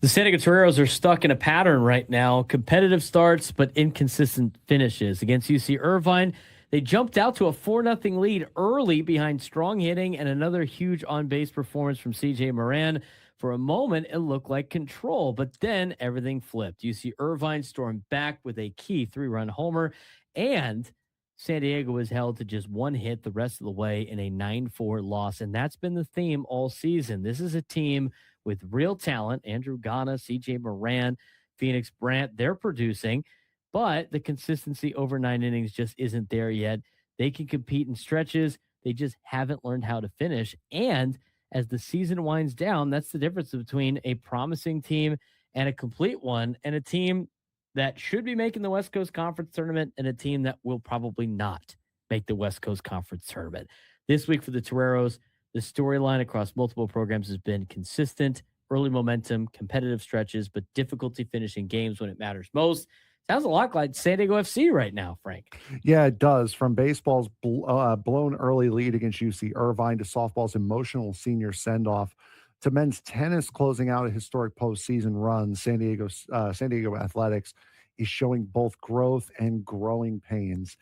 The San Diego Toreros are stuck in a pattern right now. Competitive starts, but inconsistent finishes. Against UC Irvine, they jumped out to a 4-0 lead early behind strong hitting and another huge on-base performance from CJ Moran. For a moment, it looked like control, but then everything flipped. UC Irvine stormed back with a key 3-run homer, and San Diego was held to just one hit the rest of the way in a 9-4 loss. And that's been the theme all season. This is a team with real talent. Andrew Gana, CJ Moran, Phoenix Brandt, they're producing, but the consistency over 9 innings just isn't there yet. They can compete in stretches. They just haven't learned how to finish. And as the season winds down, that's the difference between a promising team and a complete one, and a team that should be making the West Coast Conference Tournament and a team that will probably not make the West Coast Conference Tournament. This week for the Toreros, the storyline across multiple programs has been consistent, early momentum, competitive stretches, but difficulty finishing games when it matters most. Sounds a lot like San Diego FC right now, Frank. Yeah, it does. From baseball's blown early lead against UC Irvine to softball's emotional senior send-off to men's tennis closing out a historic postseason run, San Diego Athletics is showing both growth and growing pains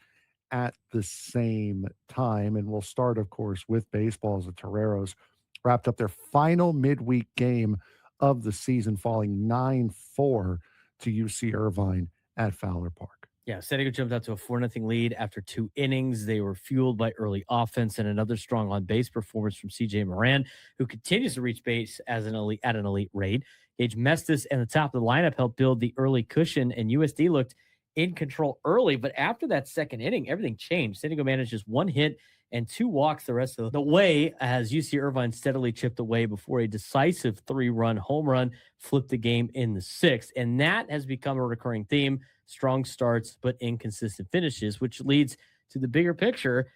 at the same time. And we'll start, of course, with baseball as the Toreros wrapped up their final midweek game of the season, falling 9-4 to UC Irvine at Fowler Park. Yeah, San Diego jumped out to a 4-0 lead after 2 innings. They were fueled by early offense and another strong on-base performance from CJ Moran, who continues to reach base at an elite rate. Gage Mestis and the top of the lineup helped build the early cushion, and USD looked in control early. But after that second inning, everything changed. San Diego managed just one hit and 2 walks the rest of the way as UC Irvine steadily chipped away before a decisive 3-run home run flipped the game in the 6th. And that has become a recurring theme. Strong starts, but inconsistent finishes, which leads to the bigger picture,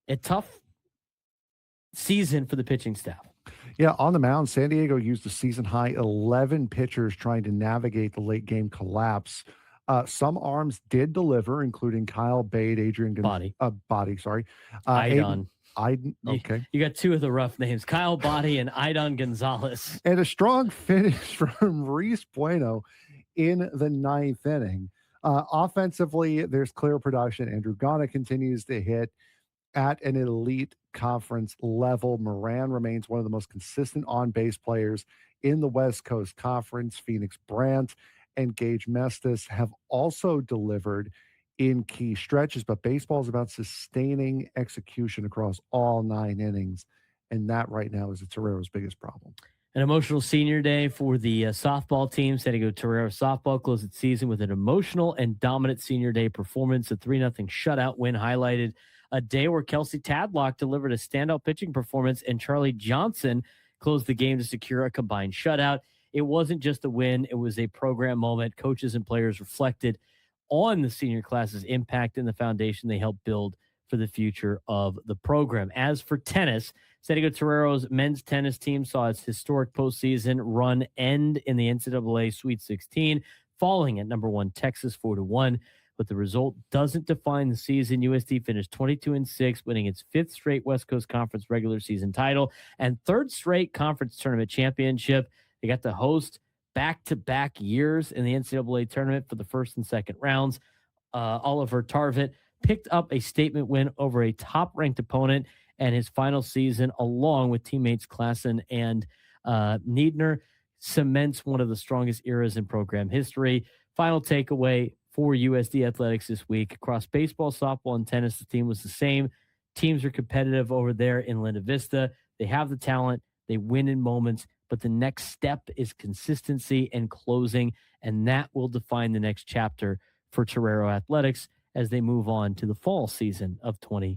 a tough season for the pitching staff. Yeah, on the mound, San Diego used a season-high 11 pitchers trying to navigate the late-game collapse. Some arms did deliver, including Kyle Bade, Body, sorry. Idon. Okay. You got 2 of the rough names, Kyle Body and Idon Gonzalez. And a strong finish from Reese Bueno in the 9th inning. Offensively, there's clear production. Andrew Gana continues to hit at an elite conference level. Moran remains one of the most consistent on-base players in the West Coast Conference. Phoenix Brandt and Gage Mestis have also delivered in key stretches, but baseball is about sustaining execution across all 9 innings, and that right now is the Toreros' biggest problem. An emotional senior day for the softball team. San Diego Toreros softball closed its season with an emotional and dominant senior day performance. A 3-0 shutout win highlighted a day where Kelsey Tadlock delivered a standout pitching performance, and Charlie Johnson closed the game to secure a combined shutout. It wasn't just a win. It was a program moment. Coaches and players reflected on the senior class's impact and the foundation they helped build for the future of the program. As for tennis, San Diego Toreros men's tennis team saw its historic postseason run end in the NCAA Sweet 16, falling at number 1 Texas 4-1. But the result doesn't define the season. USD finished 22-6, winning its 5th straight West Coast Conference regular season title and 3rd straight conference tournament championship. They got to host back-to-back years in the NCAA tournament for the first and second rounds. Oliver Tarvett picked up a statement win over a top-ranked opponent, and his final season, along with teammates Klassen and Niedner, cements one of the strongest eras in program history. Final takeaway for USD Athletics this week. Across baseball, softball, and tennis, the team was the same. Teams are competitive over there in Linda Vista. They have the talent. They win in moments, but the next step is consistency and closing, and that will define the next chapter for Torero Athletics as they move on to the fall season of 2020.